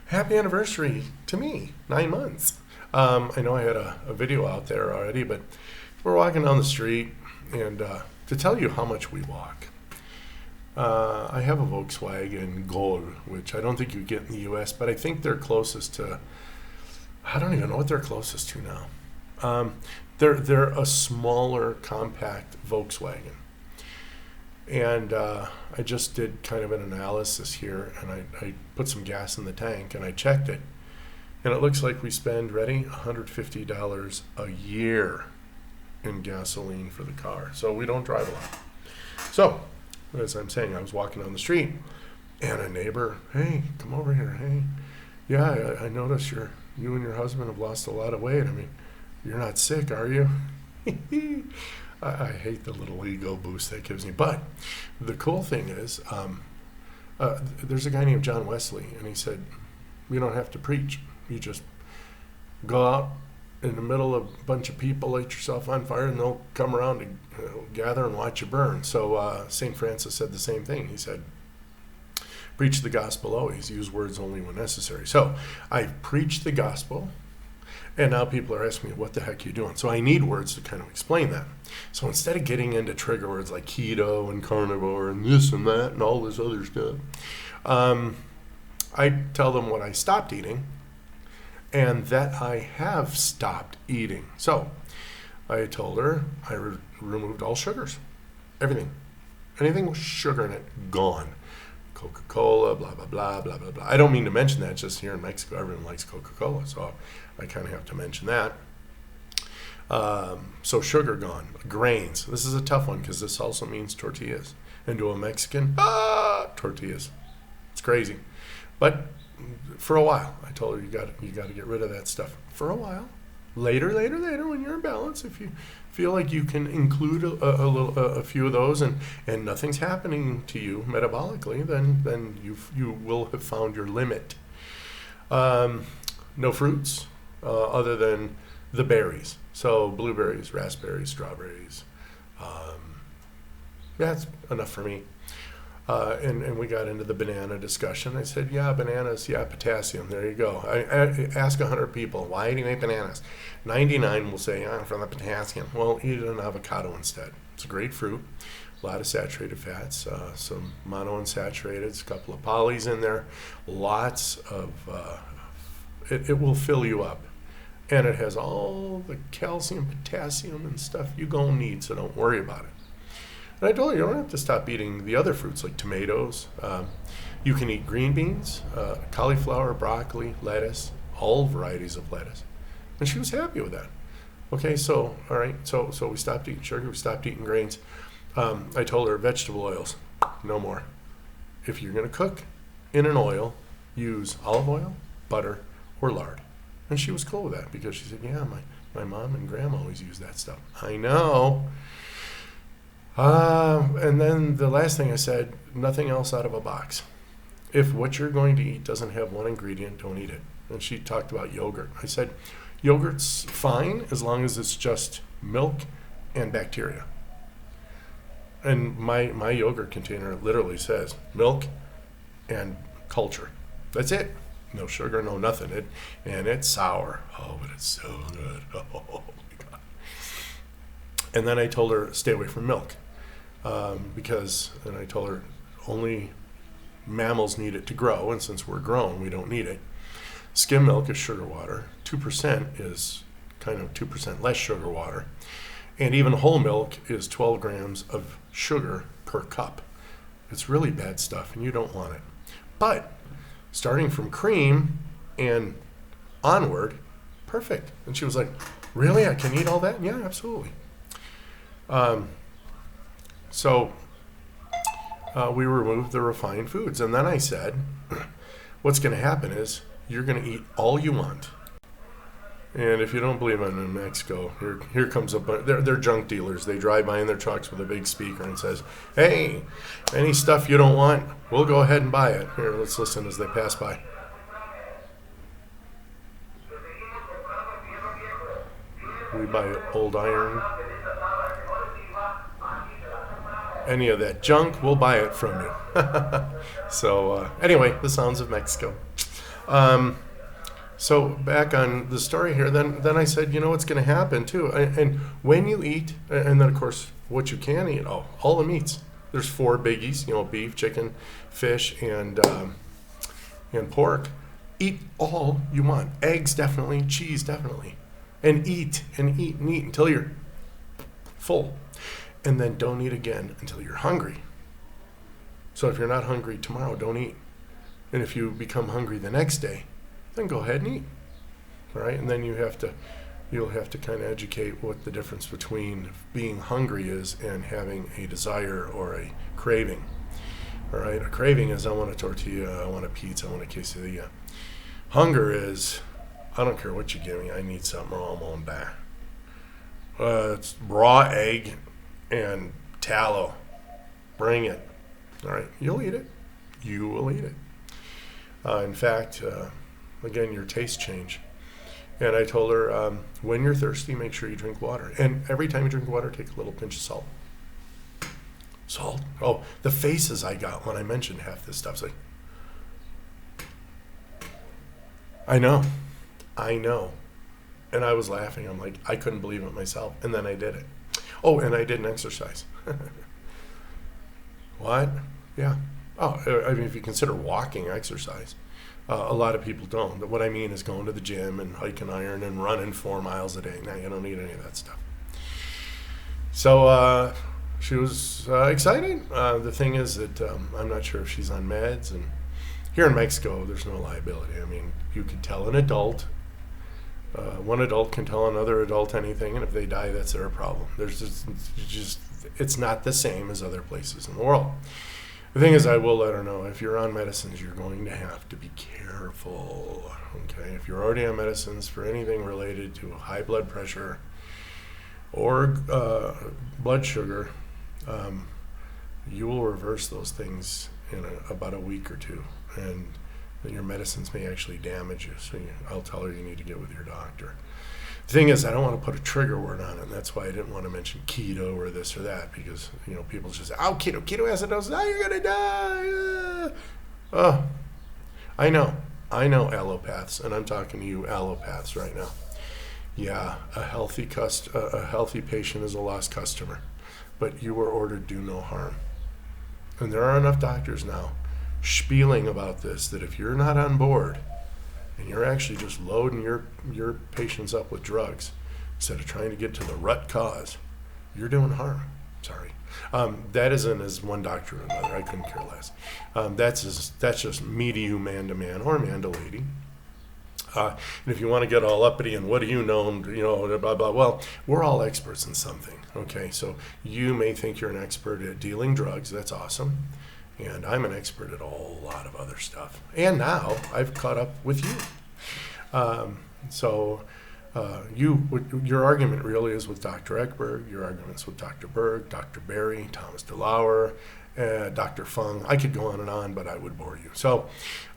Happy anniversary to me, 9 months. I know I had a video out there already, but we're walking down the street, and to tell you how much we walk, I have a Volkswagen Gol, which I don't think you get in the U.S., but I think they're closest to, I don't even know what they're closest to now. They're a smaller, compact Volkswagen. And I just did kind of an analysis here, and I put some gas in the tank, and I checked it. And it looks like we spend, ready, $150 a year in gasoline for the car. So we don't drive a lot. So, as I'm saying, I was walking down the street, and a neighbor, hey, come over here, hey. Yeah, I noticed you and your husband have lost a lot of weight. I mean, you're not sick, are you? I hate the little ego boost that gives me. But the cool thing is, there's a guy named John Wesley, and he said, you don't have to preach. You just go out in the middle of a bunch of people, light yourself on fire, and they'll come around to gather and watch you burn. So St. Francis said the same thing. He said, preach the gospel always. Use words only when necessary. So I preached the gospel. And now people are asking me, what the heck are you doing? So I need words to kind of explain that. So instead of getting into trigger words like keto and carnivore and this and that and all this other stuff, I tell them what I stopped eating and that I have stopped eating. So I told her I removed all sugars, everything. Anything with sugar in it, gone. Coca-Cola, blah, blah, blah, blah, blah, blah. I don't mean to mention that. Just here in Mexico, everyone likes Coca-Cola, so I kind of have to mention that. So sugar gone. Grains. This is a tough one because this also means tortillas. And to a Mexican, tortillas. It's crazy. But for a while, I told her you got to get rid of that stuff. For a while. Later, when you're in balance, if you feel like you can include a few of those and nothing's happening to you metabolically, then you will have found your limit. No fruits other than the berries. So blueberries, raspberries, strawberries. That's enough for me. And we got into the banana discussion. I said, yeah, bananas, yeah, potassium. There you go. I ask 100 people, why do you eat bananas? 99 will say, for the potassium. Well, eat an avocado instead. It's a great fruit. A lot of saturated fats, some monounsaturated, a couple of polys in there. Lots of, it will fill you up. And it has all the calcium, potassium, and stuff you're going to need, so don't worry about it. And I told her, you don't have to stop eating the other fruits like tomatoes. You can eat green beans, cauliflower, broccoli, lettuce, all varieties of lettuce. And she was happy with that. Okay, so, all right, so we stopped eating sugar, we stopped eating grains. I told her vegetable oils, no more. If you're going to cook in an oil, use olive oil, butter, or lard. And she was cool with that because she said, yeah, my mom and grandma always use that stuff. I know. And then the last thing I said, nothing else out of a box. If what you're going to eat doesn't have one ingredient, don't eat it. And she talked about yogurt. I said, yogurt's fine as long as it's just milk and bacteria. And my yogurt container literally says milk and culture. That's it. No sugar, no nothing. And it's sour. Oh, but it's so good. Oh my God. And then I told her, stay away from milk. Because, and I told her, only mammals need it to grow, and since we're grown, we don't need it. Skim milk is sugar water. 2% is kind of 2% less sugar water. And even whole milk is 12 grams of sugar per cup. It's really bad stuff, and you don't want it. But starting from cream and onward, perfect. And she was like, really? I can eat all that? Yeah, absolutely. So we removed the refined foods. And then I said, what's going to happen is you're going to eat all you want. And if you don't believe I'm in Mexico, here comes they're junk dealers. They drive by in their trucks with a big speaker and says, hey, any stuff you don't want, we'll go ahead and buy it. Here, let's listen as they pass by. We buy old iron. Any of that junk, we'll buy it from you. So anyway, the sounds of Mexico. So back on the story here, then I said, you know what's going to happen too, and when you eat, and then of course what you can eat, all the meats. There's four biggies, beef, chicken, fish, and pork. Eat all you want. Eggs definitely, cheese definitely, and eat and eat and eat until you're full, and then don't eat again until you're hungry. So if you're not hungry tomorrow, don't eat, and if you become hungry the next day, then go ahead and eat. All right, and then you'll have to kind of educate what the difference between being hungry is and having a desire or a craving. All right, a craving is I want a tortilla, I want a pizza, I want a quesadilla. Hunger is I don't care what you give me, I need something or I'm on back. It's raw egg and tallow. Bring it. All right, you'll eat it. You will eat it. In fact, again, your tastes change. And I told her, when you're thirsty, make sure you drink water. And every time you drink water, take a little pinch of salt. Salt? Oh, the faces I got when I mentioned half this stuff. It's like, I know. And I was laughing. I'm like, I couldn't believe it myself. And then I did it. Oh, and I didn't exercise. What? Yeah. Oh, I mean, if you consider walking exercise, a lot of people don't. What I mean is going to the gym and hiking iron and running 4 miles a day. Now, you don't need any of that stuff. So she was excited. The thing is that I'm not sure if she's on meds. And here in Mexico, there's no liability. I mean, you could tell an adult. One adult can tell another adult anything, and if they die, that's their problem. There's just it's not the same as other places in the world. The thing is, I will let her know, if you're on medicines, you're going to have to be careful, okay? If you're already on medicines for anything related to high blood pressure or blood sugar, you will reverse those things in about a week or two, and your medicines may actually damage you. So I'll tell her you need to get with your doctor. The thing is, I don't want to put a trigger word on it, and that's why I didn't want to mention keto or this or that, because people just say, "Oh, keto acidosis, oh, you're gonna die." Oh, I know allopaths, and I'm talking to you allopaths right now. Yeah, a healthy patient is a lost customer, but you were ordered do no harm, and there are enough doctors now spieling about this that if you're not on board and you're actually just loading your patients up with drugs instead of trying to get to the root cause, you're doing harm. Sorry. That isn't as one doctor or another. I couldn't care less. That's just me to you, man to man, or man to lady. And if you want to get all uppity and what do you know, blah, blah, well, we're all experts in something, okay? So you may think you're an expert at dealing drugs. That's awesome. And I'm an expert at a whole lot of other stuff. And now I've caught up with you. Your argument really is with Dr. Ekberg. Your argument's with Dr. Berg, Dr. Barry, Thomas DeLauer, Dr. Fung. I could go on, but I would bore you. So,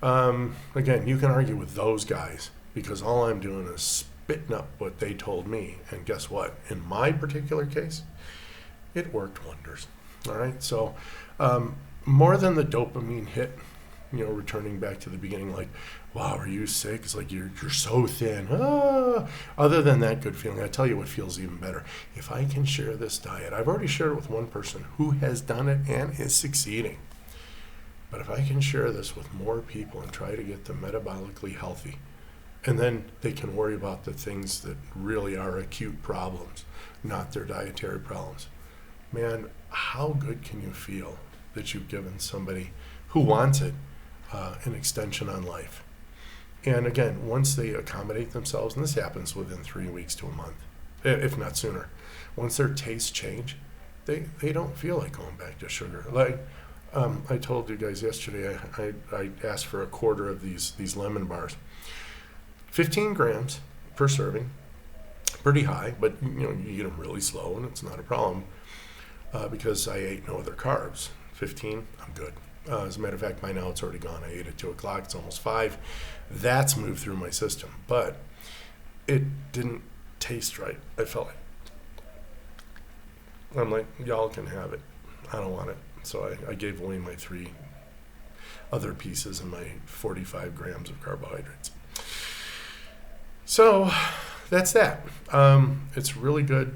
again, you can argue with those guys because all I'm doing is spitting up what they told me. And guess what? In my particular case, it worked wonders. All right? So, more than the dopamine hit, returning back to the beginning, like, wow, are you sick? It's like you're so thin. Other than that good feeling, I tell you what feels even better. If I can share this diet, I've already shared it with one person who has done it and is succeeding. But if I can share this with more people and try to get them metabolically healthy, and then they can worry about the things that really are acute problems, not their dietary problems. Man, how good can you feel that you've given somebody who wants it an extension on life? And again, once they accommodate themselves, and this happens within 3 weeks to a month, if not sooner, once their tastes change, they don't feel like going back to sugar. Like I told you guys yesterday, I asked for a quarter of these lemon bars. 15 grams per serving, pretty high, but you eat them really slow and it's not a problem because I ate no other carbs. 15, I'm good. As a matter of fact, by now it's already gone. I ate at 2 o'clock. It's almost 5. That's moved through my system. But it didn't taste right. I felt like, I'm like, y'all can have it. I don't want it. So I gave away my 3 other pieces in my 45 grams of carbohydrates. So that's that. It's really good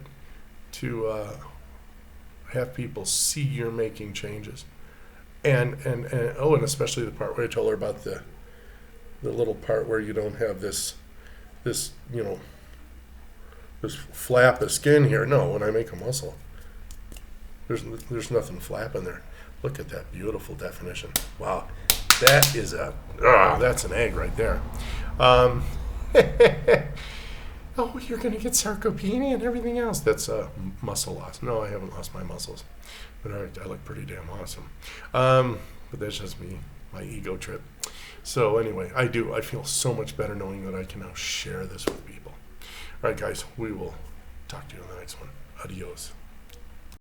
to have people see you're making changes. And especially the part where I told her about the little part where you don't have this this flap of skin here. No, when I make a muscle, there's nothing flapping there. Look at that beautiful definition. Wow, that's an egg right there. Oh, you're going to get sarcopenia and everything else. That's muscle loss. No, I haven't lost my muscles, but I look pretty damn awesome. But that's just me, my ego trip. So anyway, I feel so much better knowing that I can now share this with people. All right, guys, we will talk to you in the next one. Adios.